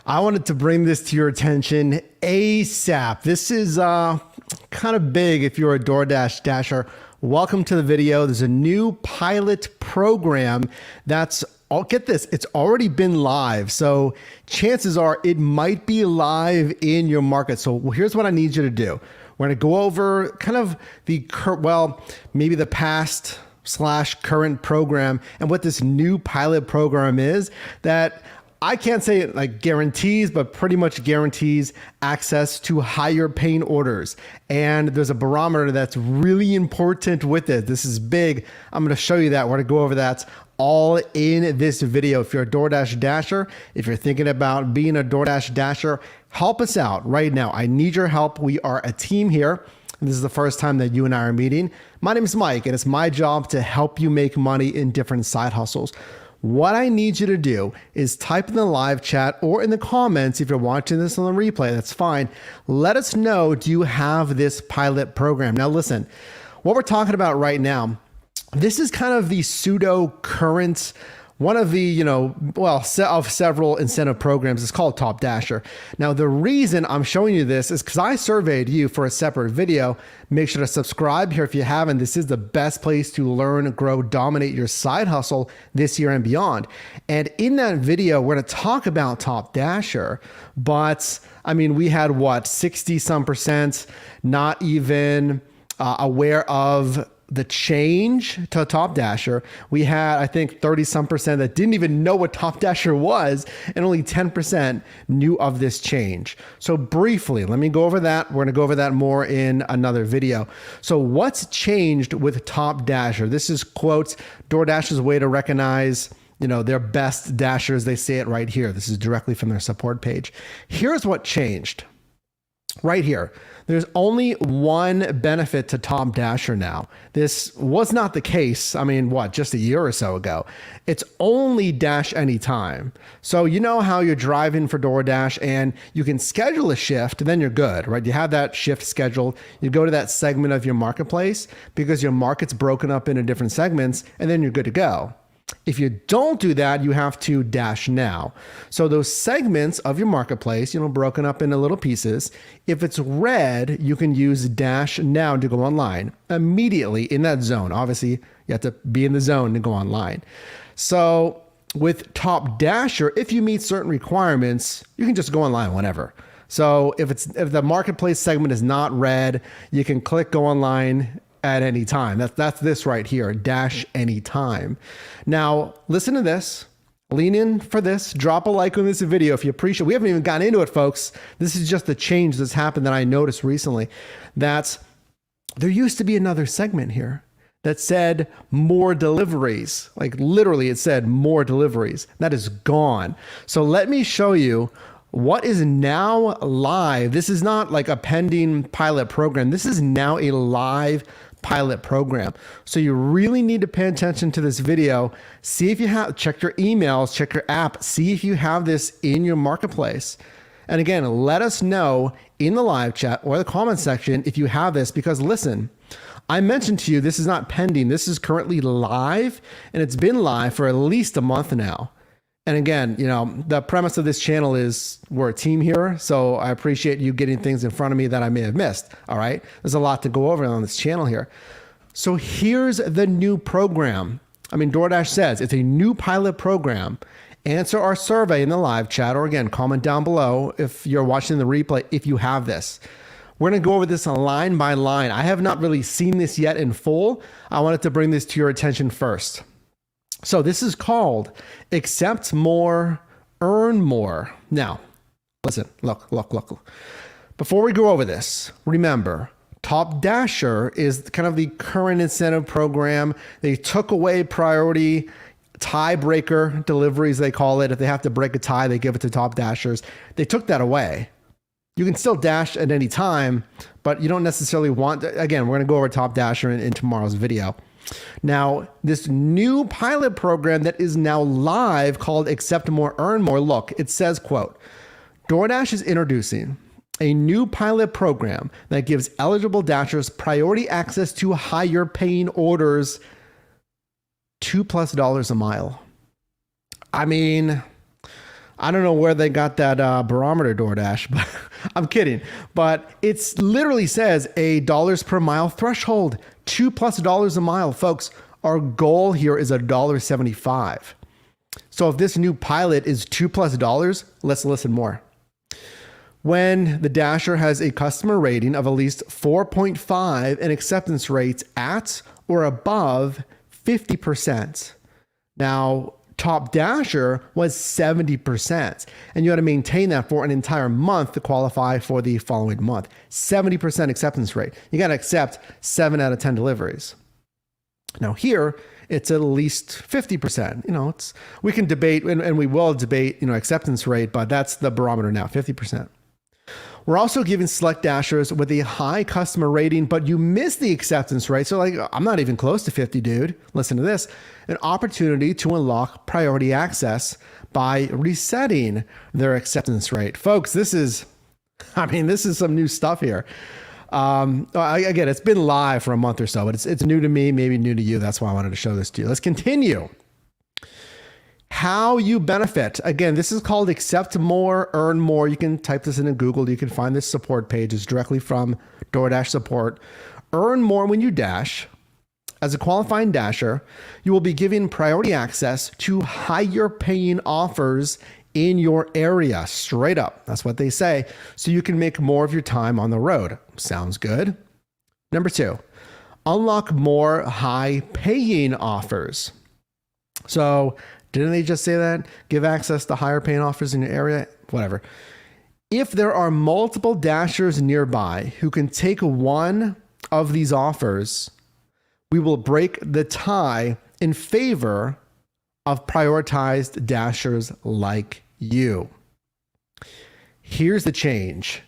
I wanted to bring this to your attention ASAP. This is kind of big if you're a DoorDash Dasher. Welcome to the video. There's a new pilot program that's, get this, it's already been live. So chances are it might be live in your market. So here's what I need you to do. We're going to go over kind of the, maybe the past / current program and what this new pilot program is that I can't say it like guarantees, but pretty much guarantees access to higher paying orders. And there's a barometer that's really important with it. This is big. I'm going to show you that. We're going to go over that all in this video. If you're a DoorDash Dasher, if you're thinking about being a DoorDash Dasher, help us out right now. I need your help. We are a team here. And this is the first time that you and I are meeting. My name is Mike, and it's my job to help you make money in different side hustles. What I need you to do is type in the live chat or in the comments. If you're watching this on the replay, that's fine. Let us know, do you have this pilot program? Now listen, what we're talking about right now, this is kind of the pseudo current, one of the, of several incentive programs. It's called Top Dasher. Now, the reason I'm showing you this is because I surveyed you for a separate video. Make sure to subscribe here if you haven't. This is the best place to learn, grow, dominate your side hustle this year and beyond. And in that video, we're going to talk about Top Dasher, but I mean, we had what, 60% not even aware of the change to Top Dasher. We had, I think, 30% that didn't even know what Top Dasher was, and only 10% knew of this change. So briefly, let me go over that. We're going to go over that more in another video. So what's changed with Top Dasher? This is quotes DoorDash's way to recognize their best dashers. They say it right here. This is directly from their support page. Here's what changed. Right here. There's only one benefit to Top Dasher now. This was not the case, just a year or so ago. It's only dash anytime. So you know how you're driving for DoorDash and you can schedule a shift, then you're good, right? You have that shift scheduled. You go to that segment of your marketplace because your market's broken up into different segments, and then you're good to go. If you don't do that, you have to dash now. So those segments of your marketplace, broken up into little pieces, if it's red, you can use dash now to go online immediately in that zone. Obviously, you have to be in the zone to go online. So with Top Dasher, if you meet certain requirements, you can just go online whenever. So if the marketplace segment is not red, you can click go online at any time. That's this right here, dash anytime. Now, listen to this. Lean in for this. Drop a like on this video if you appreciate it. We haven't even gotten into it, folks. This is just the change that's happened that I noticed recently. That there used to be another segment here that said more deliveries. Like literally it said more deliveries. That is gone. So let me show you what is now live. This is not like a pending pilot program. This is now a live pilot program. So you really need to pay attention to this video. See if you have, check your emails, check your app, see if you have this in your marketplace. And again, let us know in the live chat or the comment section if you have this, because listen, I mentioned to you, this is not pending. This is currently live, and it's been live for at least a month now. And again, the premise of this channel is we're a team here. So I appreciate you getting things in front of me that I may have missed. All right. There's a lot to go over on this channel here. So here's the new program. DoorDash says it's a new pilot program. Answer our survey in the live chat, or again, comment down below if you're watching the replay, if you have this. We're going to go over this line by line. I have not really seen this yet in full. I wanted to bring this to your attention first. So this is called accept more, earn more. Now, listen, look. Before we go over this, remember, Top Dasher is kind of the current incentive program. They took away priority tiebreaker deliveries, they call it. If they have to break a tie, they give it to Top Dashers. They took that away. You can still dash at any time, but you don't necessarily want, again, we're going to go over Top Dasher in tomorrow's video. Now, this new pilot program that is now live called Accept More, Earn More. Look, it says, quote, DoorDash is introducing a new pilot program that gives eligible dashers priority access to higher paying orders, $2+ a mile. I don't know where they got that barometer, DoorDash, but I'm kidding. But it's literally says a dollars per mile threshold, $2+ a mile. Folks, our goal here is $1.75. So if this new pilot is $2+, let's listen more. When the Dasher has a customer rating of at least 4.5 and acceptance rates at or above 50%. Now, Top Dasher was 70%, and you had to maintain that for an entire month to qualify for the following month. 70% acceptance rate. You got to accept 7 out of 10 deliveries. Now here, it's at least 50%. You know, we can debate, and we will debate, acceptance rate, but that's the barometer now, 50%. We're also giving select Dashers with a high customer rating, but you miss the acceptance rate. So I'm not even close to 50, dude. Listen to this. An opportunity to unlock priority access by resetting their acceptance rate. Folks, this is some new stuff here. Again, it's been live for a month or so, but it's new to me, maybe new to you. That's why I wanted to show this to you. Let's continue. How you benefit. Again, this is called Accept More, Earn More. You can type this into Google. You can find this support page. It's directly from DoorDash support. Earn more when you dash. As a qualifying Dasher, you will be given priority access to higher paying offers in your area. Straight up. That's what they say. So you can make more of your time on the road. Sounds good. Number 2, unlock more high paying offers. So didn't they just say that? Give access to higher paying offers in your area? Whatever. If there are multiple Dashers nearby who can take one of these offers, we will break the tie in favor of prioritized Dashers like you. Here's the change.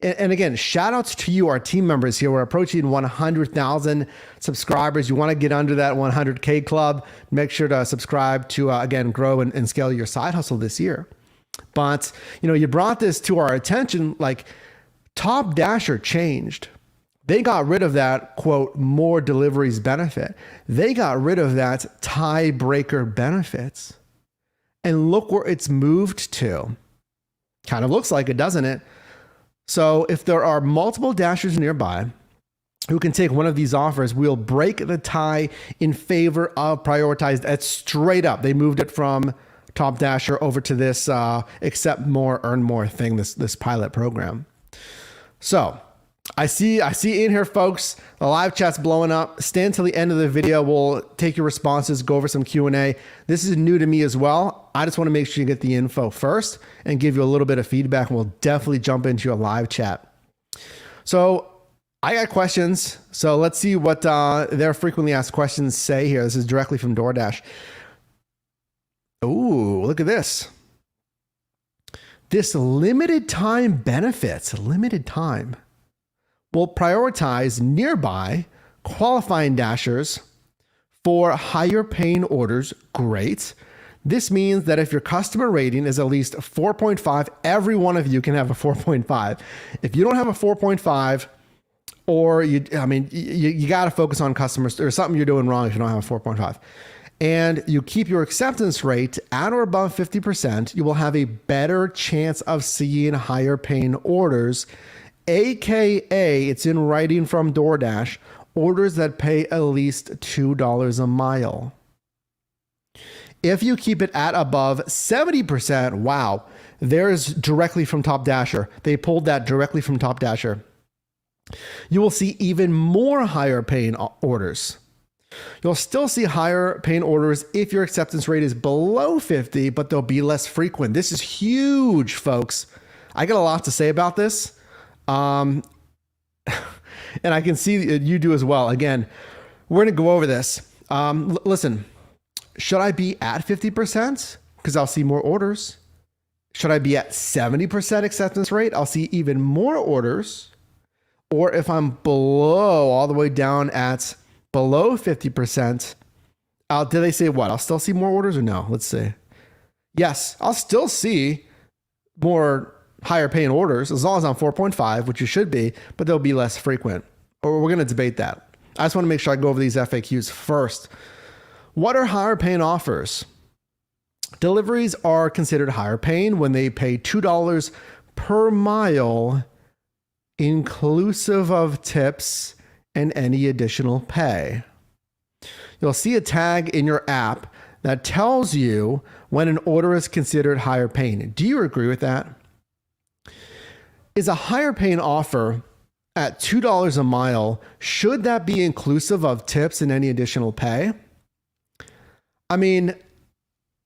And again, shout outs to you, our team members here. We're approaching 100,000 subscribers. You want to get under that 100K club. Make sure to subscribe to, again, grow and scale your side hustle this year. But, you brought this to our attention, like Top Dasher changed. They got rid of that, quote, more deliveries benefit. They got rid of that tiebreaker benefits. And look where it's moved to. Kind of looks like it, doesn't it? So if there are multiple Dashers nearby who can take one of these offers, we'll break the tie in favor of prioritized. That's straight up. They moved it from Top Dasher over to this Accept More, Earn More thing, this pilot program. So I see in here, folks, the live chat's blowing up. Stay until the end of the video. We'll take your responses, go over some Q&A. This is new to me as well. I just want to make sure you get the info first and give you a little bit of feedback. And we'll definitely jump into your live chat. So I got questions. So let's see what their frequently asked questions say here. This is directly from DoorDash. Ooh, look at this. This limited time benefits, limited time, will prioritize nearby qualifying Dashers for higher paying orders. Great. This means that if your customer rating is at least 4.5, every one of you can have a 4.5. If you don't have a 4.5, or you got to focus on customers. There's something you're doing wrong if you don't have a 4.5. And you keep your acceptance rate at or above 50%, you will have a better chance of seeing higher paying orders, AKA, it's in writing from DoorDash, orders that pay at least $2 a mile. If you keep it at above 70%, wow, there's directly from Top Dasher. They pulled that directly from Top Dasher. You will see even more higher paying orders. You'll still see higher paying orders if your acceptance rate is below 50, but they'll be less frequent. This is huge, folks. I got a lot to say about this. And I can see that you do as well. Again, we're going to go over this. Listen, should I be at 50%? Because I'll see more orders. Should I be at 70% acceptance rate? I'll see even more orders. Or if I'm below, all the way down at below 50%, did they say what? I'll still see more orders or no? Let's see. Yes, I'll still see more higher paying orders as long as I'm 4.5, which you should be, but they'll be less frequent. Or we're going to debate that. I just want to make sure I go over these FAQs first. What are higher paying offers? Deliveries are considered higher paying when they pay $2 per mile, inclusive of tips and any additional pay. You'll see a tag in your app that tells you when an order is considered higher paying. Do you agree with that? Is a higher paying offer at $2 a mile, should that be inclusive of tips and any additional pay? I mean,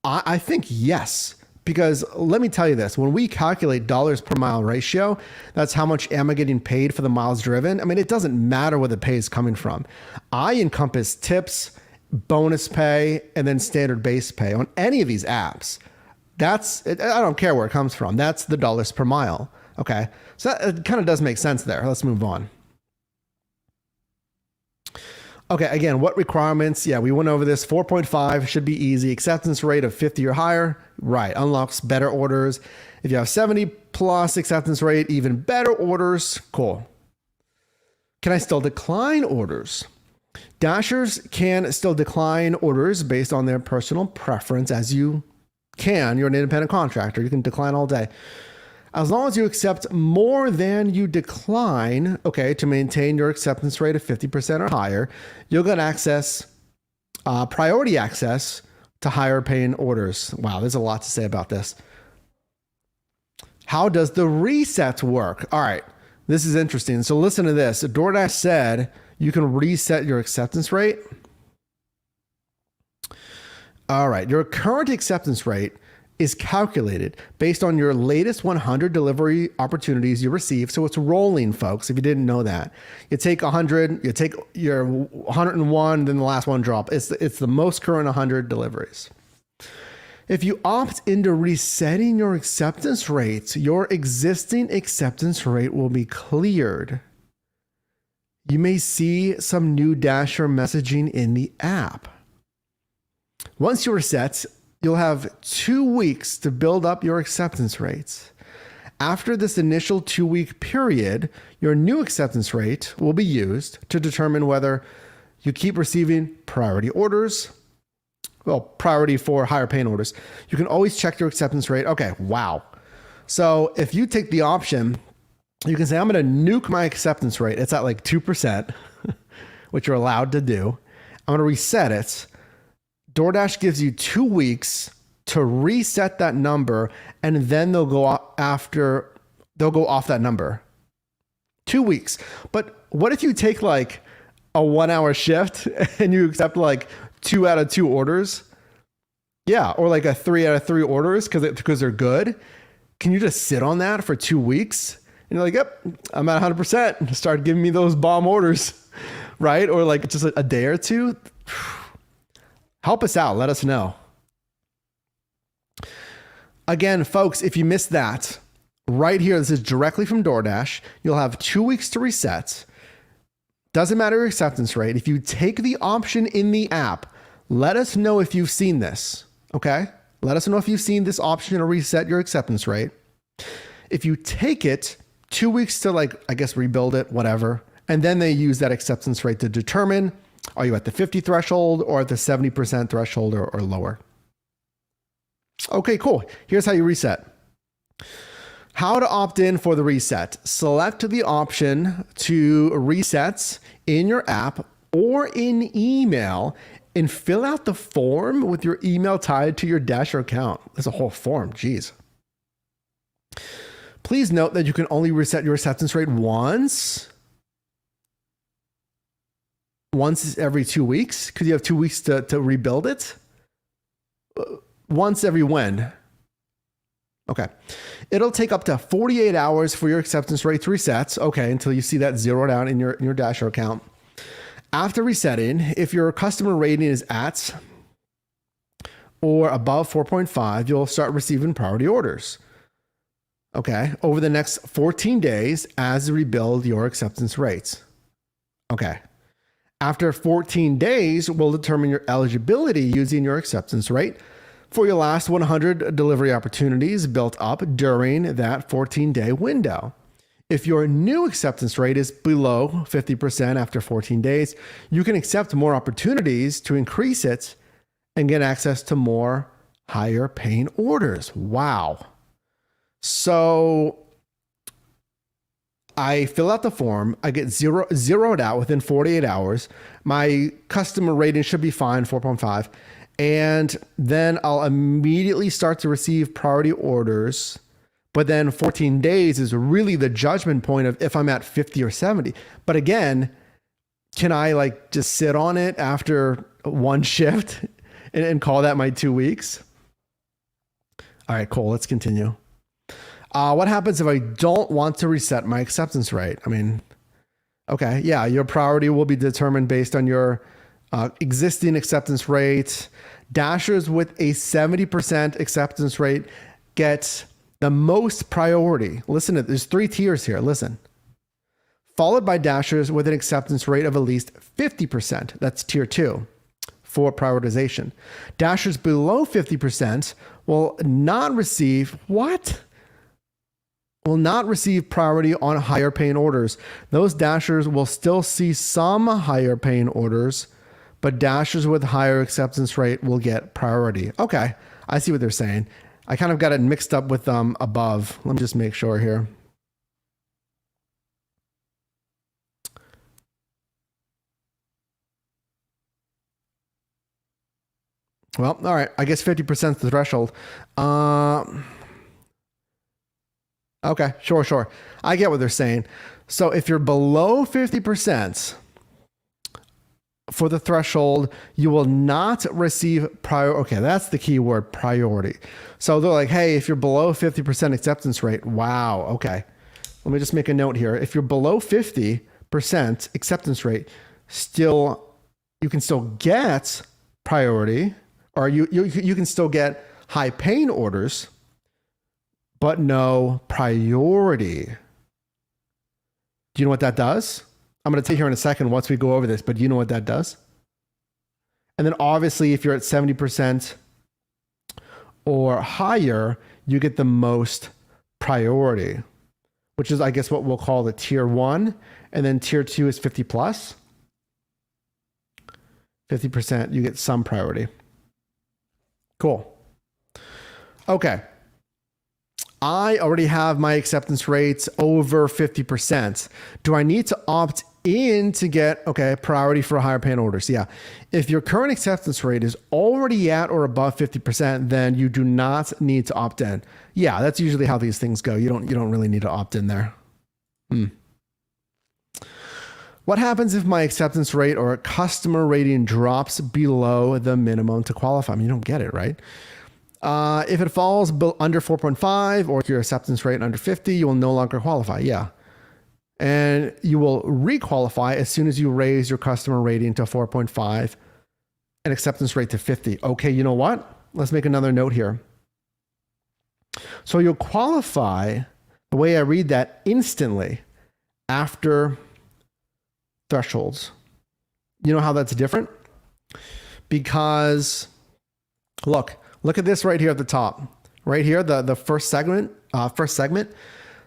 I think yes, because let me tell you this, when we calculate dollars per mile ratio, that's how much am I getting paid for the miles driven. I mean, it doesn't matter where the pay is coming from. I encompass tips, bonus pay, and then standard base pay on any of these apps. I don't care where it comes from. That's the dollars per mile. Okay. So that kind of does make sense there. Let's move on. Okay. Again, what requirements? Yeah, we went over this. 4.5 should be easy. Acceptance rate of 50 or higher. Right. Unlocks better orders. If you have 70 plus acceptance rate, even better orders. Cool. Can I still decline orders? Dashers can still decline orders based on their personal preference, as you can. You're an independent contractor. You can decline all day. As long as you accept more than you decline, okay, to maintain your acceptance rate of 50% or higher, you'll get priority access to higher paying orders. Wow, there's a lot to say about this. How does the reset work? All right, this is interesting. So listen to this. DoorDash said you can reset your acceptance rate. All right, your current acceptance rate is calculated based on your latest 100 delivery opportunities you receive. So it's rolling, folks, if you didn't know that. You take 100, you take your 101, then the last one drop. It's the most current 100 deliveries. If you opt into resetting your acceptance rates, your existing acceptance rate will be cleared. You may see some new Dasher messaging in the app. Once you reset, you'll have 2 weeks to build up your acceptance rates. After this initial 2-week period, your new acceptance rate will be used to determine whether you keep receiving priority orders. Well, priority for higher paying orders. You can always check your acceptance rate. Okay, wow. So if you take the option, you can say, I'm going to nuke my acceptance rate. It's at like 2%, which you're allowed to do. I'm going to reset it. DoorDash gives you 2 weeks to reset that number, and then they'll go off that number. 2 weeks. But what if you take like a 1 hour shift and you accept like 2 out of 2 orders? Yeah. Or like a 3 out of 3 orders because they're good. Can you just sit on that for 2 weeks? And you're like, yep, I'm at 100%. Start giving me those bomb orders, right? Or like just a day or two. Help us out. Let us know. Again, folks, if you missed that, right here, this is directly from DoorDash. You'll have 2 weeks to reset. Doesn't matter your acceptance rate. If you take the option in the app, let us know if you've seen this, okay? Let us know if you've seen this option to reset your acceptance rate. If you take it, 2 weeks to rebuild it, whatever. And then they use that acceptance rate to determine, are you at the 50 threshold or at the 70% threshold or lower? Okay, cool. Here's how you reset. How to opt in for the reset. Select the option to reset in your app or in email and fill out the form with your email tied to your Dasher account. There's a whole form. Geez. Please note that you can only reset your acceptance rate once every 2 weeks, because you have 2 weeks to rebuild it. Once every when? Okay. It'll take up to 48 hours for your acceptance rate to reset. Okay, until you see that zeroed out in your Dasher account. After resetting, if your customer rating is at or above 4.5, you'll start receiving priority orders. Okay, over the next 14 days as you rebuild your acceptance rates. Okay. After 14 days, we'll determine your eligibility using your acceptance rate for your last 100 delivery opportunities built up during that 14-day window. If your new acceptance rate is below 50% after 14 days, you can accept more opportunities to increase it and get access to more higher paying orders. Wow. So I fill out the form. I get zeroed out within 48 hours. My customer rating should be fine, 4.5. And then I'll immediately start to receive priority orders. But then 14 days is really the judgment point of if I'm at 50 or 70. But again, can I like just sit on it after one shift and call that my 2 weeks? All right, cool. Let's continue. What happens if I don't want to reset my acceptance rate? I mean, okay, yeah, your priority will be determined based on your existing acceptance rate. Dashers with a 70% acceptance rate get the most priority. Listen to there's 3 tiers here. Listen. Followed by dashers with an acceptance rate of at least 50%. That's tier 2 for prioritization. Dashers below 50% will not receive what? Will not receive priority on higher paying orders. Those dashers will still see some higher paying orders, but dashers with higher acceptance rate will get priority. Okay, I see what they're saying. I kind of got it mixed up with above. Let me just make sure here. Well, all right. I guess 50% is the threshold. Okay, sure. I get what they're saying. So if you're below 50% for the threshold, you will not receive okay, that's the key word, priority. So they're like, hey, if you're below 50% acceptance rate, wow, okay. Let me just make a note here. If you're below 50% acceptance rate, you can still get priority, or you can still get high paying orders, but no priority. Do you know what that does? I'm going to tell you here in a second once we go over this, but do you know what that does? And then obviously, if you're at 70% or higher, you get the most priority, which is, I guess, what we'll call the tier 1. And then tier 2 is 50 plus. 50%, you get some priority. Cool. Okay. I already have my acceptance rates over 50%. Do I need to opt in to get, priority for higher paying orders? Yeah. If your current acceptance rate is already at or above 50%, then you do not need to opt in. Yeah, that's usually how these things go. You don't really need to opt in there. What happens if my acceptance rate or customer rating drops below the minimum to qualify? I mean, you don't get it, right? If it falls under 4.5 or if your acceptance rate under 50, you will no longer qualify. Yeah. And you will requalify as soon as you raise your customer rating to 4.5 and acceptance rate to 50. Okay, you know what? Let's make another note here. So you'll qualify, the way I read that, instantly after thresholds. You know how that's different? Because look at this right here at the top. Right here, the first segment.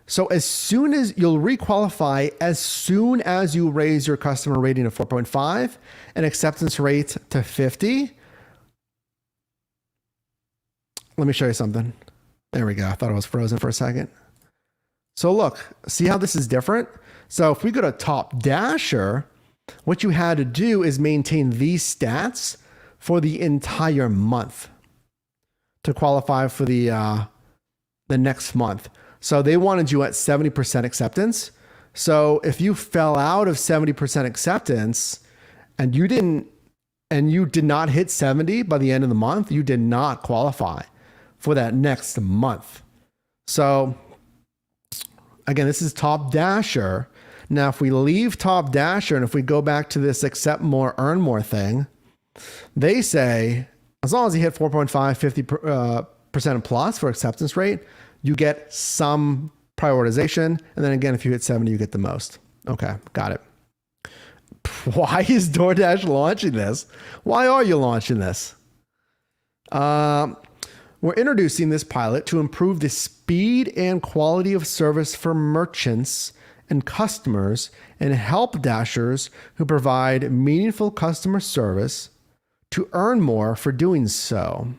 So as soon as you'll requalify, as soon as you raise your customer rating to 4.5 and acceptance rate to 50. Let me show you something. There we go. I thought it was frozen for a second. So look, see how this is different? So if we go to Top Dasher, what you had to do is maintain these stats for the entire month to qualify for the next month. So they wanted you at 70% acceptance. So if you fell out of 70% acceptance and you did not hit 70 by the end of the month, you did not qualify for that next month. So again, this is Top Dasher. Now, if we leave Top Dasher and if we go back to this accept more, earn more thing, they say, as long as you hit 4.5, 50% plus for acceptance rate, you get some prioritization. And then again, if you hit 70, you get the most. Okay, got it. Why is DoorDash launching this? Why are you launching this? We're introducing this pilot to improve the speed and quality of service for merchants and customers and help Dashers who provide meaningful customer service to earn more for doing so.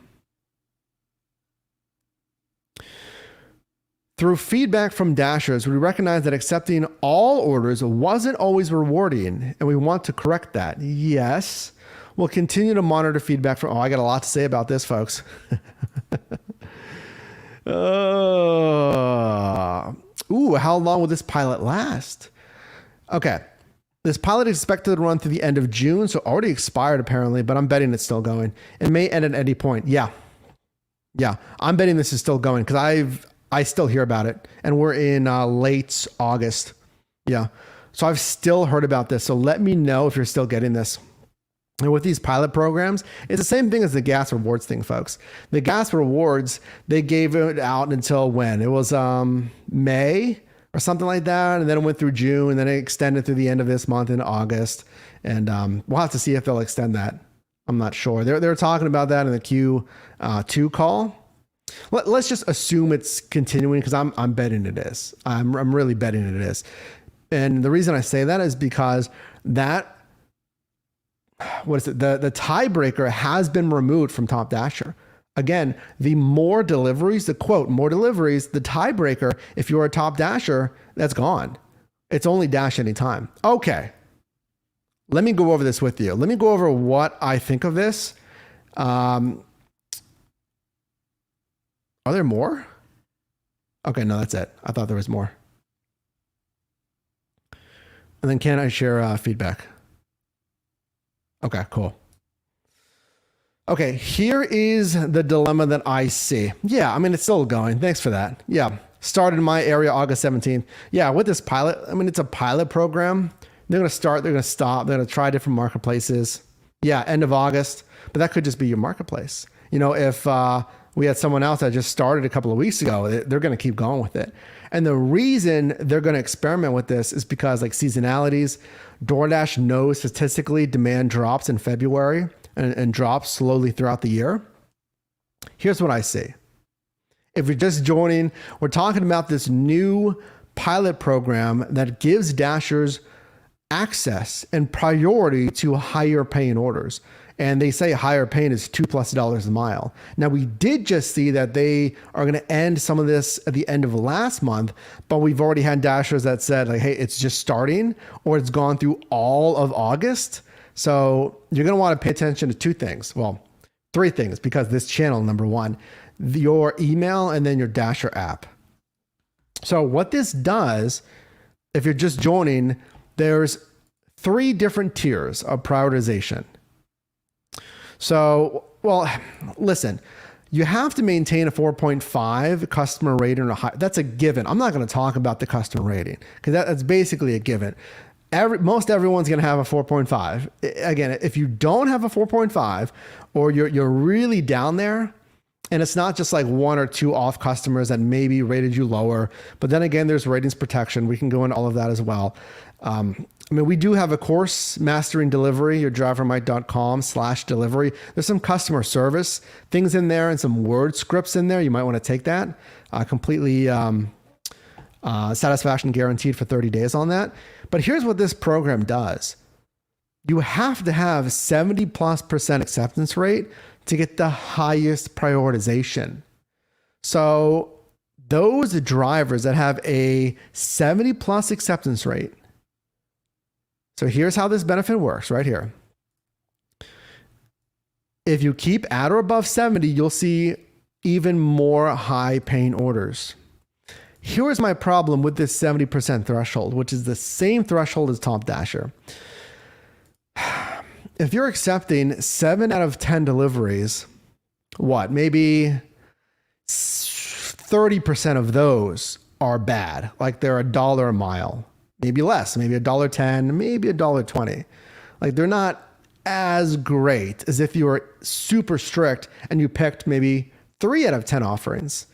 Through feedback from Dashers, we recognize that accepting all orders wasn't always rewarding, and we want to correct that. Yes, we'll continue to monitor feedback from, I got a lot to say about this, folks. How long will this pilot last? Okay. This pilot is expected to run through the end of June, so already expired apparently, but I'm betting it's still going. It may end at any point. Yeah, I'm betting this is still going because I still hear about it, and we're in late August. Yeah, so I've still heard about this. So let me know if you're still getting this. And with these pilot programs, it's the same thing as the gas rewards thing, folks. The gas rewards, they gave it out until when? It was May or something like that, and then it went through June, and then it extended through the end of this month in August. And we'll have to see if they'll extend that. I'm not sure. They were talking about that in the Q2 call. Let's just assume it's continuing because I'm betting it is. I'm really betting it is. And the reason I say that is because that, the tiebreaker has been removed from Top Dasher. Again, the more deliveries, the quote, more deliveries, the tiebreaker, if you're a Top Dasher, that's gone. It's only dash anytime. Okay. Let me go over this with you. Let me go over what I think of this. Are there more? Okay, no, that's it. I thought there was more. And then can I share feedback? Okay, cool. Okay, here is the dilemma that I see. Yeah, I mean, it's still going. Thanks for that. Yeah, started in my area August 17th. Yeah, with this pilot, I mean, it's a pilot program. They're going to start, they're going to stop, they're going to try different marketplaces. Yeah, end of August, but that could just be your marketplace. You know, if we had someone else that just started a couple of weeks ago, they're going to keep going with it. And the reason they're going to experiment with this is because like seasonalities, DoorDash knows statistically demand drops in February and drops slowly throughout the year. Here's what I see. If you're just joining, we're talking about this new pilot program that gives Dashers access and priority to higher paying orders. And they say higher paying is $2+ a mile. Now, we did just see that they are going to end some of this at the end of last month, but we've already had Dashers that said like, hey, it's just starting or it's gone through all of August. So you're going to want to pay attention to two things. Well, three things, because this channel, number one, your email and then your Dasher app. So what this does, if you're just joining, there's 3 different tiers of prioritization. So, well, listen, you have to maintain a 4.5 customer rating or high. That's a given. I'm not going to talk about the customer rating because that's basically a given. Most everyone's going to have a 4.5. Again, if you don't have a 4.5 or you're really down there, and it's not just like 1 or 2 off customers that maybe rated you lower, but then again, there's ratings protection. We can go into all of that as well. I mean, we do have a course, Mastering Delivery, yourdrivermight.com/delivery. There's some customer service things in there and some word scripts in there. You might want to take that. Completely satisfaction guaranteed for 30 days on that. But here's what this program does. You have to have 70+% acceptance rate to get the highest prioritization. So those drivers that have a 70+ acceptance rate. So here's how this benefit works right here. If you keep at or above 70, you'll see even more high paying orders. Here's my problem with this 70% threshold, which is the same threshold as Top Dasher. If you're accepting 7 out of 10 deliveries, maybe 30% of those are bad, like they're $1 a mile, maybe less, maybe $1.10, maybe $1.20. Like they're not as great as if you were super strict and you picked maybe 3 out of 10 offerings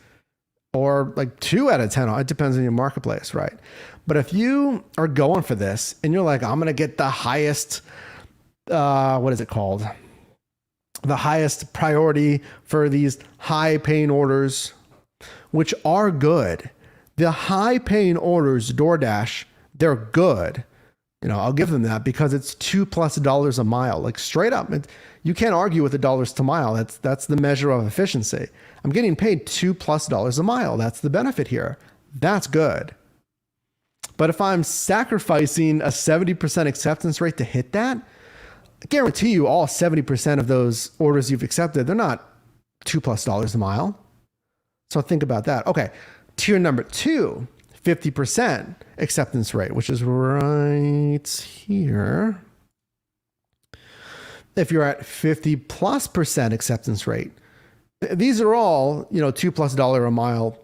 or like 2 out of 10. It depends on your marketplace, right? But if you are going for this and you're like, I'm going to get the highest, what is it called? The highest priority for these high paying orders, which are good. The high paying orders, DoorDash, they're good. You know, I'll give them that because it's $2+ a mile, like straight up. You can't argue with the dollars to mile. That's the measure of efficiency. I'm getting paid $2+ a mile. That's the benefit here. That's good. But if I'm sacrificing a 70% acceptance rate to hit that, I guarantee you all 70% of those orders you've accepted, they're not $2+ a mile. So think about that. Okay. Tier number 2, 50% acceptance rate, which is right here. If you're at 50+% acceptance rate, these are all, $2+ a mile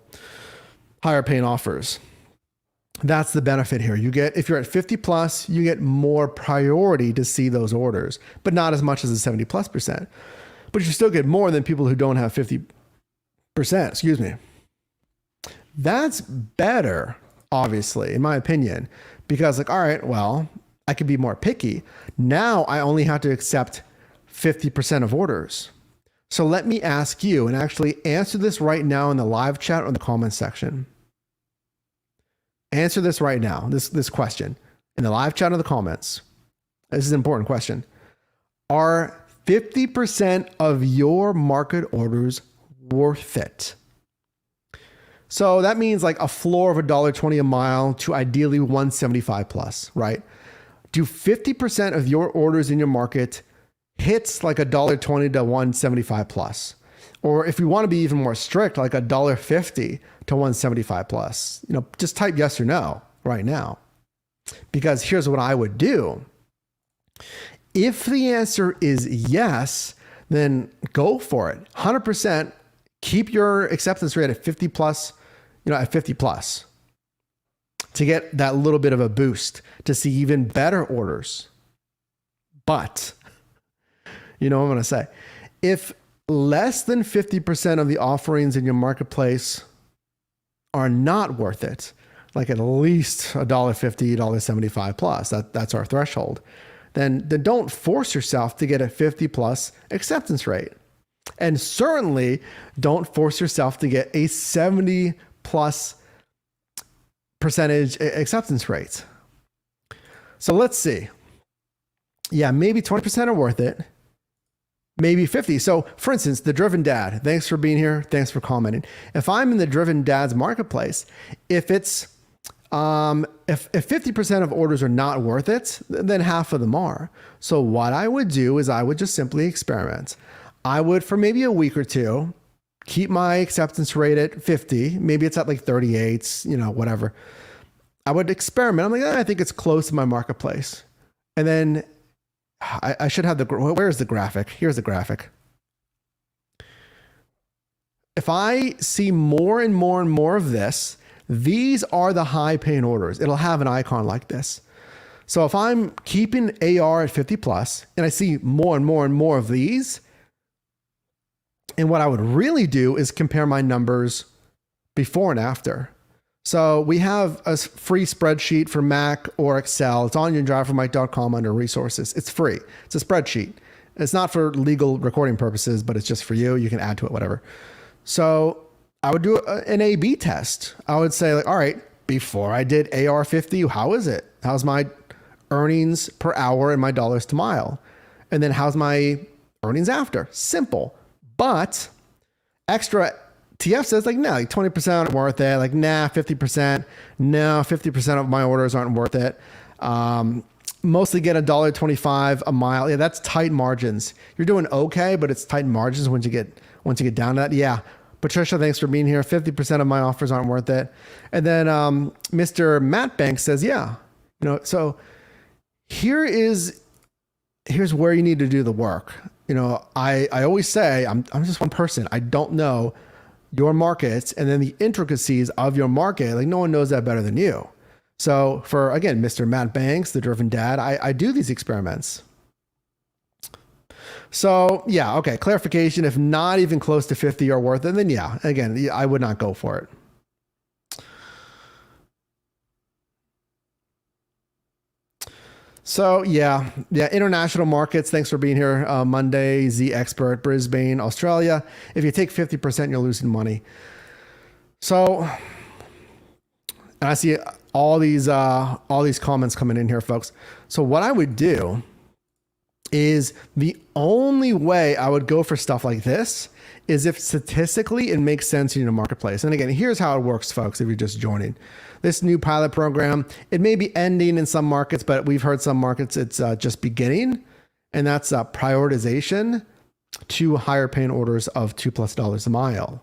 higher paying offers. That's the benefit here. You get, if you're at 50+, you get more priority to see those orders, but not as much as the 70+%. But you still get more than people who don't have 50%, excuse me. That's better, obviously, in my opinion, because all right, well, I could be more picky. Now I only have to accept 50% of orders. So let me ask you, and actually answer this right now in the live chat or in the comments section. Answer this right now, this question in the live chat or the comments. This is an important question. Are 50% of your market orders worth it? So that means like a floor of $1.20 a mile to ideally $1.75+, right? Do 50% of your orders in your market hits like $1.20 to $1.75+? Or if you want to be even more strict, like $1.50 to $1.75+, just type yes or no right now. Because here's what I would do. If the answer is yes, then go for it. 100%, keep your acceptance rate at 50+, at 50+, to get that little bit of a boost to see even better orders. But, what I'm going to say, if less than 50% of the offerings in your marketplace are not worth it, like at least $1.50, $1.75+, that's our threshold, then don't force yourself to get a 50+ acceptance rate. And certainly don't force yourself to get a 70+ percentage acceptance rate. So let's see. Yeah, maybe 20% are worth it. Maybe 50. So for instance, the Driven Dad, thanks for being here. Thanks for commenting. If I'm in the Driven Dad's marketplace, if it's, if 50% of orders are not worth it, then half of them are. So what I would do is I would just simply experiment. I would, for maybe a week or two, keep my acceptance rate at 50. Maybe it's at like 38, whatever. I would experiment. I'm like, I think it's close to my marketplace. And then I should have where's the graphic? Here's the graphic. If I see more and more and more of this, these are the high paying orders. It'll have an icon like this. So if I'm keeping AR at 50+ and I see more and more and more of these, and what I would really do is compare my numbers before and after. So we have a free spreadsheet for Mac or Excel. It's on yourdrivermike.com under resources. It's free. It's a spreadsheet. It's not for legal recording purposes, but it's just for you. You can add to it, whatever. So I would do an A/B test. I would say like, all right, before I did AR 50, how is it? How's my earnings per hour and my dollars to mile? And then how's my earnings after? Simple. But extra TF says like, no, like 20% aren't worth it. Like, nah, 50%. No, 50% of my orders aren't worth it. Mostly get $1.25 a mile. Yeah, that's tight margins. You're doing okay, but it's tight margins once you get down to that. Yeah. Patricia, thanks for being here. 50% of my offers aren't worth it. And then Mr. Matt Banks says, yeah. So here's where you need to do the work. I always say I'm just one person. I don't know your markets and then the intricacies of your market. Like no one knows that better than you. So for, again, Mr. Matt Banks, the Driven Dad, I do these experiments. So yeah, okay. Clarification. If not even close to 50 are worth it, then yeah, again, I would not go for it. So yeah, international markets. Thanks for being here. Monday, Z Expert, Brisbane, Australia. If you take 50%, you're losing money. So, and I see all these comments coming in here, folks. So what I would do is the only way I would go for stuff like this is if statistically it makes sense in your marketplace. And again, here's how it works, folks, if you're just joining. This new pilot program, it may be ending in some markets, but we've heard some markets it's just beginning, and that's prioritization to higher paying orders of $2+ a mile.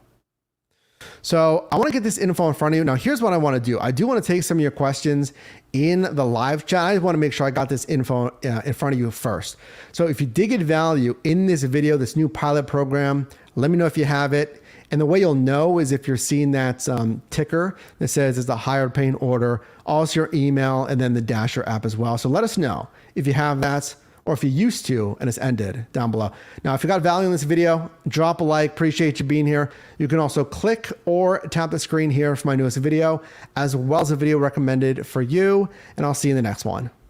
So I want to get this info in front of you. Now, here's what I want to do. I do want to take some of your questions in the live chat. I want to make sure I got this info in front of you first. So if you did get value in this video, this new pilot program, let me know if you have it. And the way you'll know is if you're seeing that ticker that says it's a higher paying order, also your email, and then the Dasher app as well. So let us know if you have that, or if you used to and it's ended down below. Now, if you got value in this video, drop a like. Appreciate you being here. You can also click or tap the screen here for my newest video, as well as a video recommended for you. And I'll see you in the next one.